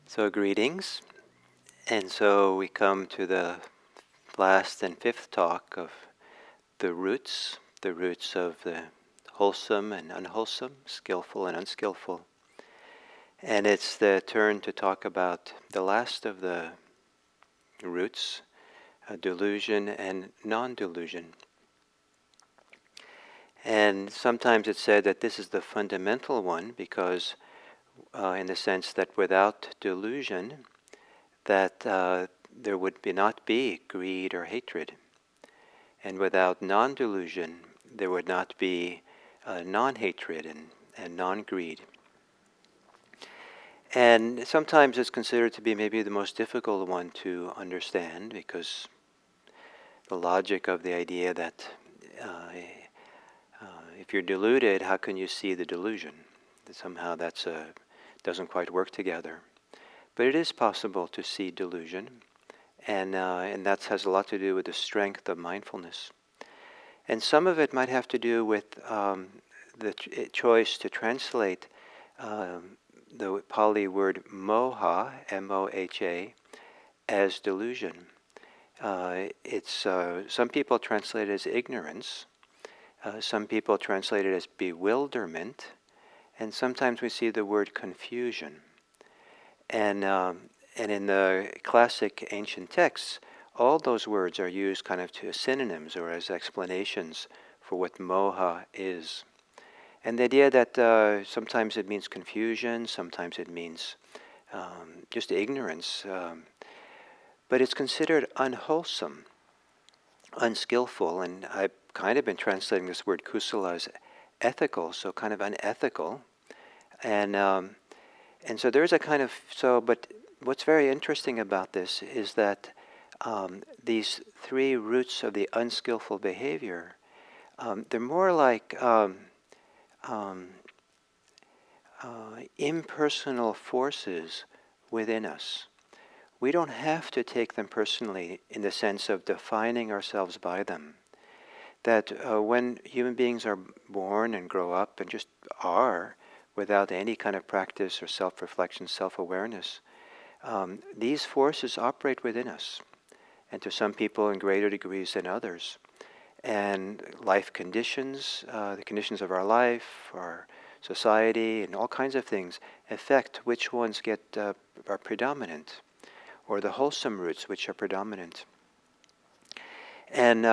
So greetings, and so we come to the last and fifth talk of the roots of the wholesome and unwholesome, skillful and unskillful. And it's the turn to talk about the last of the roots, delusion and non-delusion. And sometimes it's said that this is the fundamental one because in the sense that without delusion, that there would not be greed or hatred. And without non-delusion, there would not be non-hatred and non-greed. And sometimes it's considered to be maybe the most difficult one to understand because the logic of the idea that if you're deluded, how can you see the delusion? That somehow that's doesn't quite work together. But it is possible to see delusion, and that has a lot to do with the strength of mindfulness. And some of it might have to do with the choice to translate the Pali word moha, M-O-H-A, as delusion. Some people translate it as ignorance. Some people translate it as bewilderment. And sometimes we see the word confusion. And in the classic ancient texts, all those words are used kind of to synonyms or as explanations for what moha is. And the idea that sometimes it means confusion, sometimes it means just ignorance, but it's considered unwholesome, unskillful, and I've kind of been translating this word kusala as ethical, so kind of unethical. And so there's a kind of, but what's very interesting about this is that these three roots of the unskillful behavior, they're more like impersonal forces within us. We don't have to take them personally in the sense of defining ourselves by them. That when human beings are born and grow up and just are, without any kind of practice or self-reflection, self-awareness, these forces operate within us, and to some people in greater degrees than others. And life conditions, the conditions of our life, our society, and all kinds of things affect which ones are predominant, or the wholesome roots which are predominant. And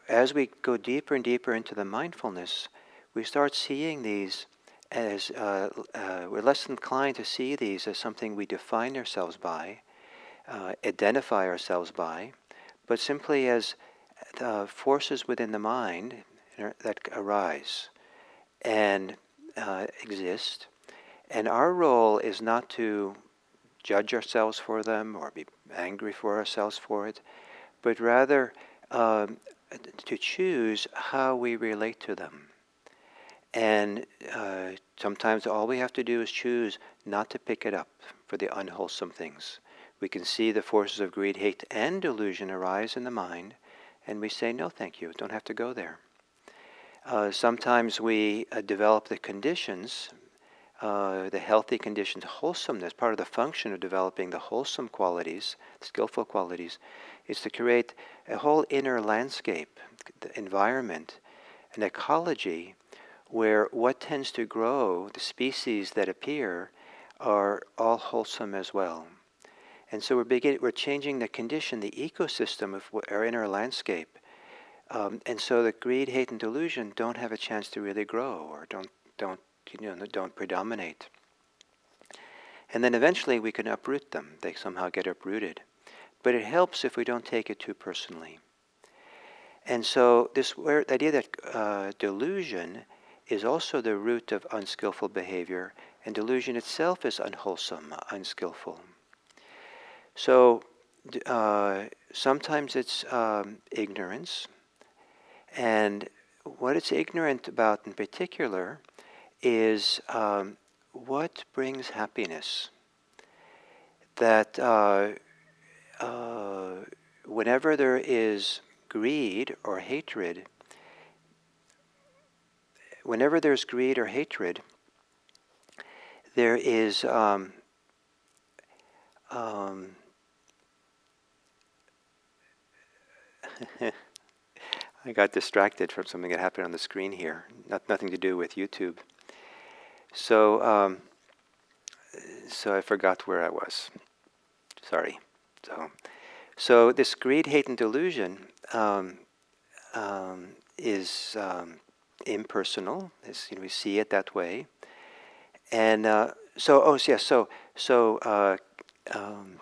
as we go deeper and deeper into the mindfulness, we start seeing these as we're less inclined to see these as something we define ourselves by, identify ourselves by, but simply as forces within the mind that arise and exist. And our role is not to judge ourselves for them or be angry for ourselves for it, but rather to choose how we relate to them. And sometimes all we have to do is choose not to pick it up for the unwholesome things. We can see the forces of greed, hate, and delusion arise in the mind, and we say, no, thank you, don't have to go there. Sometimes we develop the conditions, the healthy conditions, wholesomeness. Part of the function of developing the wholesome qualities, skillful qualities, is to create a whole inner landscape, the environment, an ecology where what tends to grow, the species that appear, are all wholesome as well. And so we're changing the condition, the ecosystem of our inner landscape. And so the greed, hate, and delusion don't have a chance to really grow, or don't predominate. And then eventually we can uproot them. They somehow get uprooted. But it helps if we don't take it too personally. And so the idea that delusion is also the root of unskillful behavior, and delusion itself is unwholesome, unskillful. So sometimes it's ignorance, and what it's ignorant about in particular is what brings happiness. That whenever there is greed or hatred, there is Um, I got distracted from something that happened on the screen here. Nothing to do with YouTube. So, so I forgot where I was. Sorry. So this greed, hate, and delusion is impersonal. We see it that way. And um,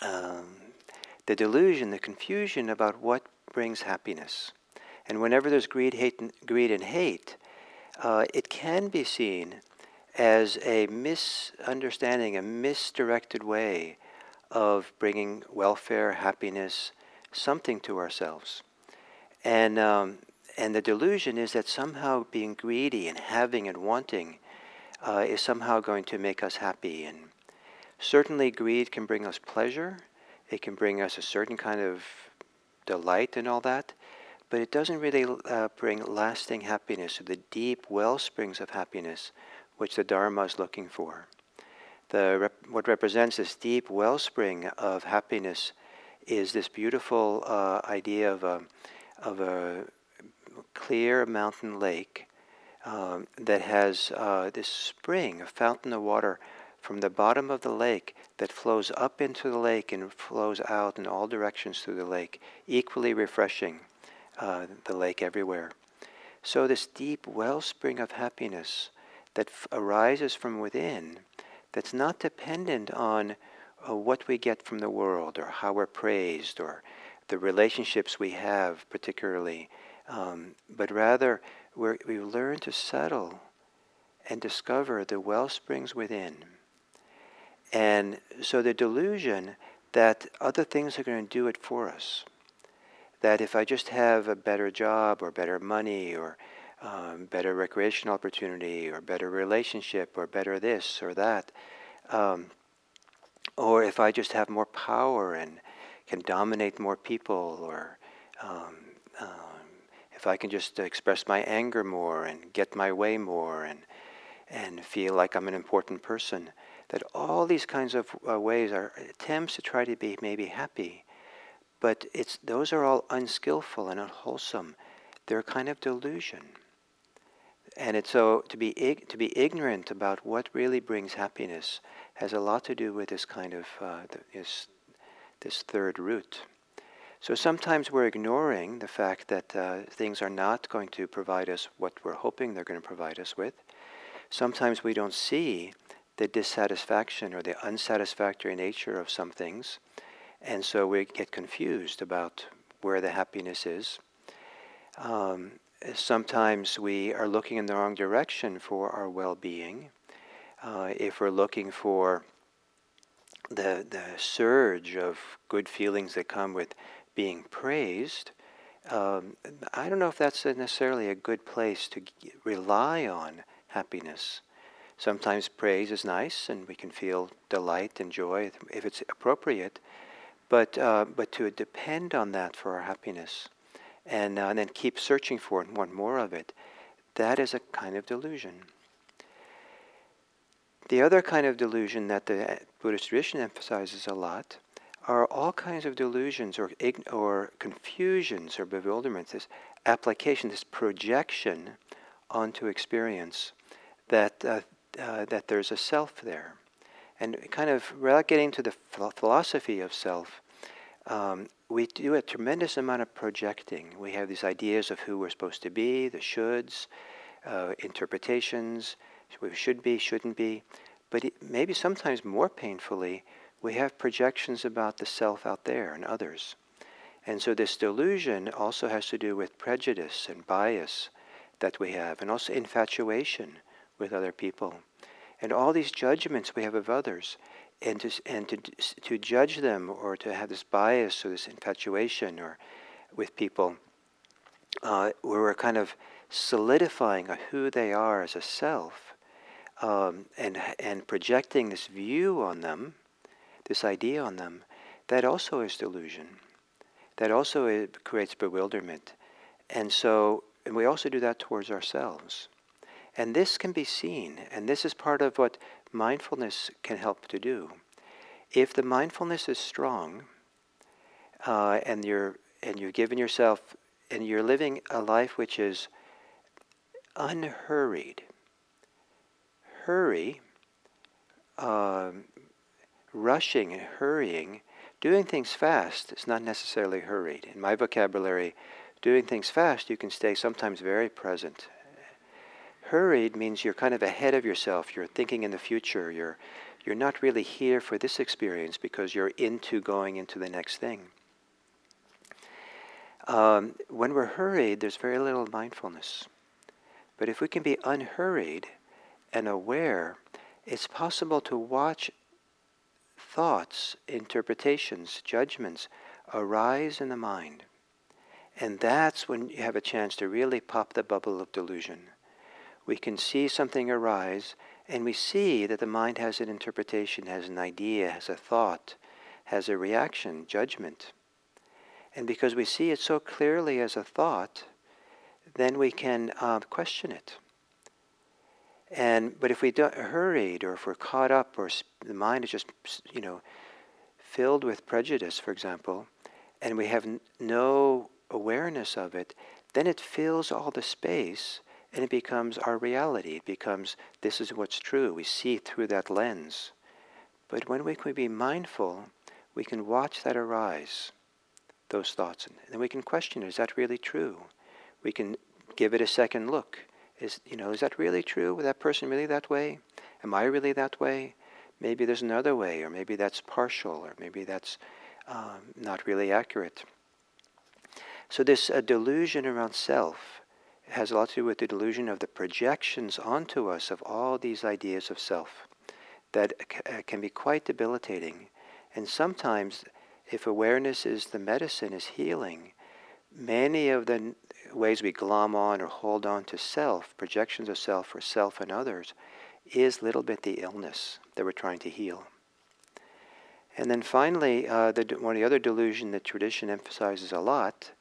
um, the delusion, the confusion about what brings happiness. And whenever there's greed, and hate, it can be seen as a misunderstanding, a misdirected way of bringing welfare, happiness, something to ourselves. And the delusion is that somehow being greedy and having and wanting is somehow going to make us happy. And certainly greed can bring us pleasure. It can bring us a certain kind of delight and all that. But it doesn't really bring lasting happiness, or the deep well springs of happiness which the Dharma is looking for. What represents this deep wellspring of happiness is this beautiful idea of a clear mountain lake that has this spring, a fountain of water from the bottom of the lake that flows up into the lake and flows out in all directions through the lake, equally refreshing the lake everywhere. So this deep wellspring of happiness that arises from within, that's not dependent on what we get from the world, or how we're praised, or the relationships we have particularly, but rather we learn to settle and discover the well springs within. And so the delusion that other things are going to do it for us, that if I just have a better job or better money or better recreational opportunity or better relationship or better this or that, or if I just have more power and can dominate more people, or um, if I can just express my anger more and get my way more and feel like I'm an important person, that all these kinds of ways are attempts to try to be maybe happy, but those are all unskillful and unwholesome. They're a kind of delusion. And it's so to be ignorant about what really brings happiness has a lot to do with this kind of this third root. So sometimes we're ignoring the fact that things are not going to provide us what we're hoping they're going to provide us with. Sometimes we don't see the dissatisfaction or the unsatisfactory nature of some things, and so we get confused about where the happiness is. Sometimes we are looking in the wrong direction for our well-being. If we're looking for the surge of good feelings that come with being praised, I don't know if that's necessarily a good place to rely on happiness. Sometimes praise is nice, and we can feel delight and joy if it's appropriate, but to depend on that for our happiness, and then keep searching for it and want more of it, that is a kind of delusion. The other kind of delusion that the Buddhist tradition emphasizes a lot are all kinds of delusions or confusions or bewilderments, this application, this projection onto experience that there's a self there. And kind of, without getting to the philosophy of self, we do a tremendous amount of projecting. We have these ideas of who we're supposed to be, the shoulds, interpretations, we should be, shouldn't be. But maybe sometimes more painfully, we have projections about the self out there and others. And so this delusion also has to do with prejudice and bias that we have, and also infatuation with other people. And all these judgments we have of others, and to judge them, or to have this bias or this infatuation or with people, where we're kind of solidifying who they are as a self, and projecting this view on them, this idea on them, that also is delusion. That also creates bewilderment. And we also do that towards ourselves. And this can be seen, and this is part of what mindfulness can help to do, If the mindfulness is strong, and you've given yourself, and you're living a life which is unhurried. Hurry, rushing and hurrying, doing things fast is not necessarily hurried. In my vocabulary, doing things fast, you can stay sometimes very present. Hurried means you're kind of ahead of yourself. You're thinking in the future. You're not really here for this experience because you're into going into the next thing. When we're hurried, there's very little mindfulness. But if we can be unhurried and aware, it's possible to watch thoughts, interpretations, judgments arise in the mind. And that's when you have a chance to really pop the bubble of delusion. We can see something arise, and we see that the mind has an interpretation, has an idea, has a thought, has a reaction, judgment. And because we see it so clearly as a thought, then we can question it. But if we don't hurried, or if we're caught up, or the mind is just, filled with prejudice, for example, and we have no awareness of it, then it fills all the space, and it becomes our reality. It becomes, this is what's true. We see through that lens. But when we can be mindful, we can watch that arise, those thoughts, and then we can question, is that really true? We can give it a second look. Is that really true? Was that person really that way? Am I really that way? Maybe there's another way, or maybe that's partial, or maybe that's not really accurate. So this delusion around self has a lot to do with the delusion of the projections onto us of all these ideas of self that can be quite debilitating. And sometimes, if awareness is the medicine, is healing, many of the ways we glom on or hold on to self, projections of self for self and others, is a little bit the illness that we're trying to heal. And then finally, one of the other delusion that tradition emphasizes a lot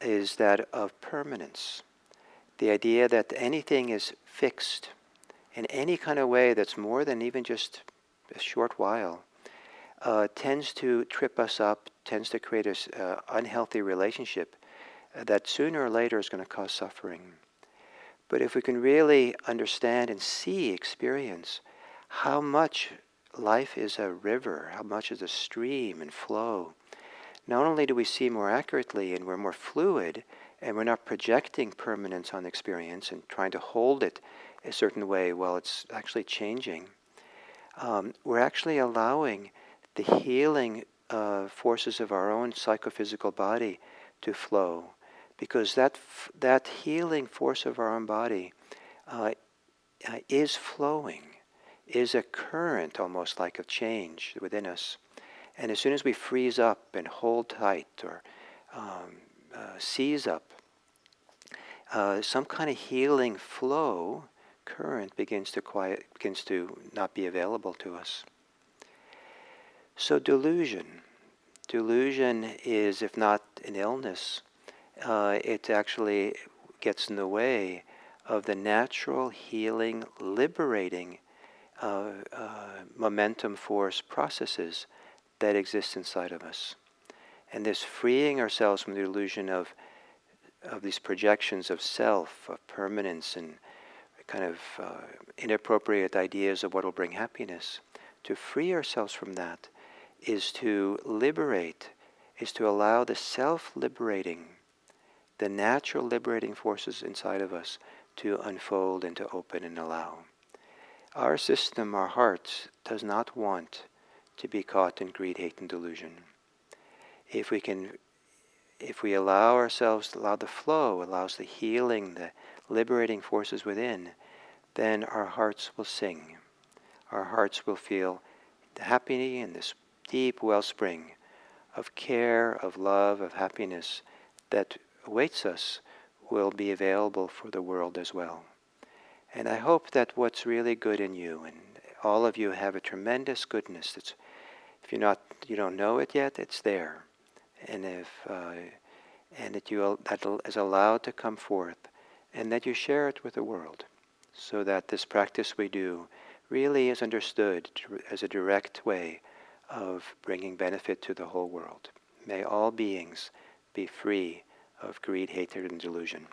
is that of permanence. The idea that anything is fixed in any kind of way that's more than even just a short while tends to trip us up, tends to create an unhealthy relationship that sooner or later is going to cause suffering. But if we can really understand and see, experience how much life is a river, how much is a stream and flow, not only do we see more accurately and we're more fluid, and we're not projecting permanence on experience and trying to hold it a certain way while it's actually changing, we're actually allowing the healing forces of our own psychophysical body to flow. Because that healing force of our own body is flowing, is a current almost like of change within us. And as soon as we freeze up and hold tight or seize up, some kind of healing flow current begins to not be available to us. So delusion is, if not an illness, it actually gets in the way of the natural healing, liberating momentum force processes that exist inside of us. And this freeing ourselves from the illusion of these projections of self, of permanence, and kind of inappropriate ideas of what will bring happiness, to free ourselves from that is to liberate, is to allow the self-liberating, the natural liberating forces inside of us to unfold and to open and allow. Our system, our heart, does not want to be caught in greed, hate, and delusion. If we allow ourselves to allow the flow, allows the healing, the liberating forces within, then our hearts will sing. Our hearts will feel the happy and this deep wellspring of care, of love, of happiness that awaits us will be available for the world as well. And I hope that what's really good in you, and all of you have a tremendous goodness. That's, if you don't know it yet, it's there, and that is allowed to come forth, and that you share it with the world, so that this practice we do really is understood as a direct way of bringing benefit to the whole world. May all beings be free of greed, hatred, and delusion.